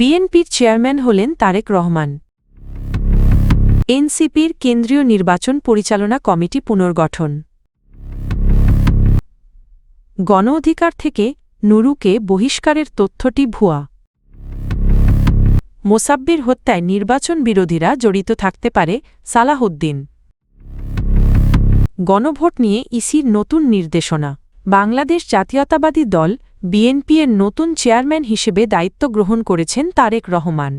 বিএনপির চেয়ারম্যান হলেন তারেক রহমান। এনসিপির কেন্দ্রীয় নির্বাচন পরিচালনা কমিটি পুনর্গঠন। গণ অধিকার থেকে নুরুকে বহিষ্কারের তথ্যটি ভুয়া। মোসাব্বির হত্যায় নির্বাচন বিরোধীরা জড়িত থাকতে পারে সালাহউদ্দিন। গণভোট নিয়ে ইসির নতুন নির্দেশনা। বাংলাদেশ জাতীয়তাবাদী দল বিএনপি এর নতুন চেয়ারম্যান হিসেবে দায়িত্ব গ্রহণ করেছেন তারেক রহমান।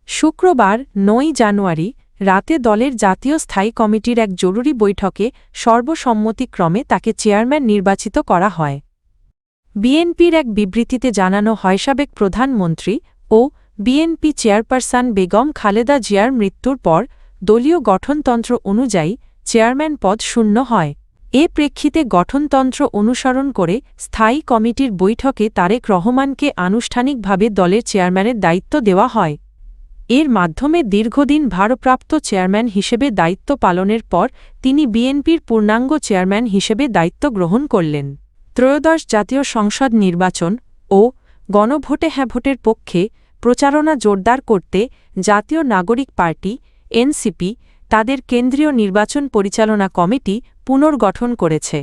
শুক্রবার ৯ জানুয়ারি রাতে দলের জাতীয় স্থায়ী কমিটির এক জরুরি বৈঠকে সর্বসম্মতিক্রমে তাকে চেয়ারম্যান নির্বাচিত করা হয়। বিএনপির এক বিবৃতিতে জানানো হয়, সাবেক প্রধানমন্ত্রী ও বিএনপি চেয়ারপারসন বেগম খালেদা জিয়ার মৃত্যুর পর দলীয় গঠনতন্ত্র অনুযায়ী চেয়ারম্যান পদ শূন্য হয়। এ প্রেক্ষিতে গঠনতন্ত্র অনুসরণ করে স্থায়ী কমিটির বৈঠকে তারেক রহমানকে আনুষ্ঠানিকভাবে দলের চেয়ারম্যানের দায়িত্ব দেওয়া হয়। এর মাধ্যমে দীর্ঘদিন ভারপ্রাপ্ত চেয়ারম্যান হিসেবে দায়িত্ব পালনের পর তিনি বিএনপির পূর্ণাঙ্গ চেয়ারম্যান হিসেবে দায়িত্ব গ্রহণ করলেন। ত্রয়োদশ জাতীয় সংসদ নির্বাচন ও গণভোটে হ্যাঁ ভোটের পক্ষে প্রচারণা জোরদার করতে জাতীয় নাগরিক পার্টি এনসিপি তাদের কেন্দ্রীয় নির্বাচন পরিচালনা কমিটি পুনর্গঠন করেছে।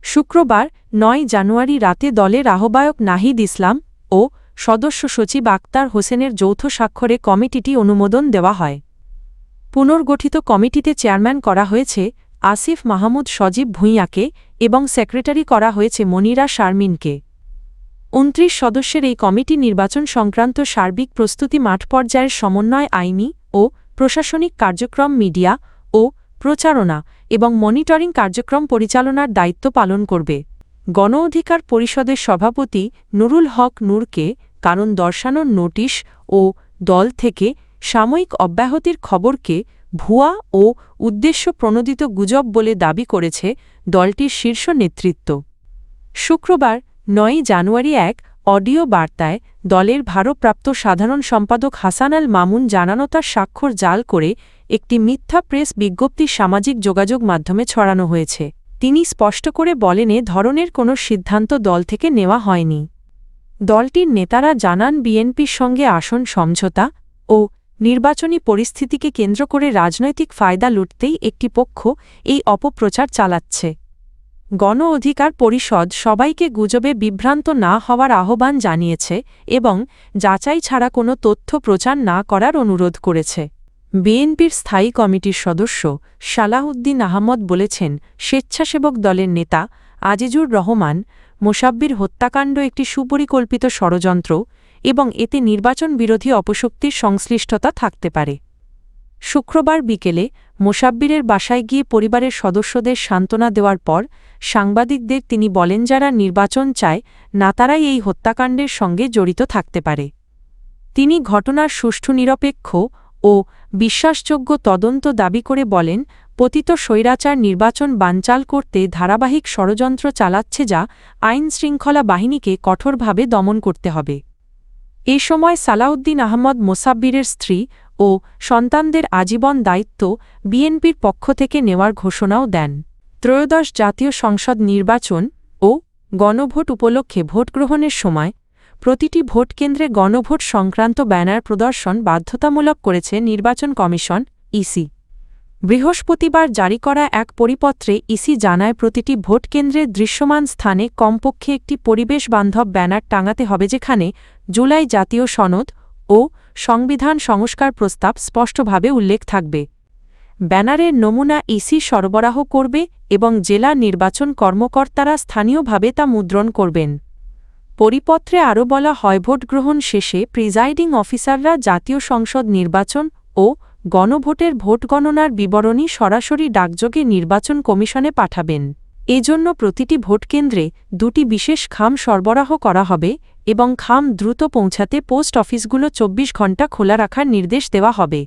শুক্রবার ৯ জানুয়ারি রাতে দলের আহ্বায়ক নাহিদ ইসলাম ও সদস্য সচিব আক্তার হোসেনের যৌথ স্বাক্ষরে কমিটিটি অনুমোদন দেওয়া হয়। পুনর্গঠিত কমিটিতে চেয়ারম্যান করা হয়েছে আসিফ মাহমুদ সজীব ভূঁইয়াকে এবং সেক্রেটারি করা হয়েছে মনিরা শারমিনকে। ২৯ সদস্যের এই কমিটি নির্বাচন সংক্রান্ত সার্বিক প্রস্তুতি মাঠ পর্যায়ের সমন্বয়, আইনি ও প্রশাসনিক কার্যক্রম, মিডিয়া ও প্রচারণা এবং মনিটরিং কার্যক্রম পরিচালনার দায়িত্ব পালন করবে। গণ অধিকার পরিষদের সভাপতি নুরুল হক নূরকে কারণ দর্শানোর নোটিশ ও দল থেকে সাময়িক অব্যাহতির খবরকে ভুয়া ও উদ্দেশ্য প্রণোদিত গুজব বলে দাবি করেছে দলটির শীর্ষ নেতৃত্ব। শুক্রবার ৯ জানুয়ারি এক অডিও বার্তায় দলের ভারপ্রাপ্ত সাধারণ সম্পাদক হাসান আল মামুন জানানো, তার স্বাক্ষর জাল করে একটি মিথ্যা প্রেস বিজ্ঞপ্তি সামাজিক যোগাযোগ মাধ্যমে ছড়ানো হয়েছে। তিনি স্পষ্ট করে বলেন, এ ধরনের কোনো সিদ্ধান্ত দল থেকে নেওয়া হয়নি। দলটির নেতারা জানান, বিএনপির সঙ্গে আসন সমঝোতা ও নির্বাচনী পরিস্থিতিকে কেন্দ্র করে রাজনৈতিক ফায়দা লুটতেই একটি পক্ষ এই অপপ্রচার চালাচ্ছে। গণ অধিকার পরিষদ সবাইকে গুজবে বিভ্রান্ত না হওয়ার আহ্বান জানিয়েছে এবং যাচাই ছাড়া কোনো তথ্য প্রচার না করার অনুরোধ করেছে। বিএনপির স্থায়ী কমিটির সদস্য সালাহউদ্দিন আহমদ বলেছেন, স্বেচ্ছাসেবক দলের নেতা আজিজুর রহমান মোসাব্বির হত্যাকাণ্ড একটি সুপরিকল্পিত ষড়যন্ত্র এবং এতে নির্বাচন বিরোধী অপশক্তির সংশ্লিষ্টতা থাকতে পারে। শুক্রবার বিকেলে মোসাব্বিরের বাসায় গিয়ে পরিবারের সদস্যদের সান্ত্বনা দেওয়ার পর সাংবাদিকদের তিনি বলেন, যারা নির্বাচন চায় না তারাই এই হত্যাকাণ্ডের সঙ্গে জড়িত থাকতে পারে। তিনি ঘটনার সুষ্ঠু, নিরপেক্ষ ও বিশ্বাসযোগ্য তদন্ত দাবি করে বলেন, পতিত স্বৈরাচার নির্বাচন বানচাল করতে ধারাবাহিক ষড়যন্ত্র চালাচ্ছে, যা আইন শৃঙ্খলা বাহিনীকে কঠোরভাবে দমন করতে হবে। এ সময় সালাউদ্দিন আহমদ মোসাব্বিরের স্ত্রী ও সন্তানদের আজীবন দায়িত্ব বিএনপির পক্ষ থেকে নেওয়ার ঘোষণাও দেন। ত্রয়োদশ জাতীয় সংসদ নির্বাচন ও গণভোট উপলক্ষে ভোটগ্রহণের সময় প্রতিটি ভোটকেন্দ্রে গণভোট সংক্রান্ত ব্যানার প্রদর্শন বাধ্যতামূলক করেছে নির্বাচন কমিশন ইসি। বৃহস্পতিবার জারি করা এক পরিপত্রে ইসি জানায়, প্রতিটি ভোটকেন্দ্রের দৃশ্যমান স্থানে কমপক্ষে একটি পরিবেশবান্ধব ব্যানার টাঙাতে হবে, যেখানে জুলাই জাতীয় সনদ ও সংবিধান সংস্কার প্রস্তাব স্পষ্টভাবে উল্লেখ থাকবে। ব্যানারের নমুনা ইসি সরবরাহ করবে এবং জেলা নির্বাচন কর্মকর্তারা স্থানীয়ভাবে তা মুদ্রণ করবেন। পরিপত্রে আরও বলা হয়, ভোটগ্রহণ শেষে প্রিজাইডিং অফিসাররা জাতীয় সংসদ নির্বাচন ও গণভোটের ভোট গণনার বিবরণী সরাসরি ডাকযোগে নির্বাচন কমিশনে পাঠাবেন। এজন্য প্রতিটি ভোটকেন্দ্রে ২টি বিশেষ খাম সরবরাহ করা হবে এবং খাম দ্রুত পৌঁছাতে পোস্ট অফিসগুলো ২৪ ঘণ্টা খোলা রাখার নির্দেশ দেওয়া হবে।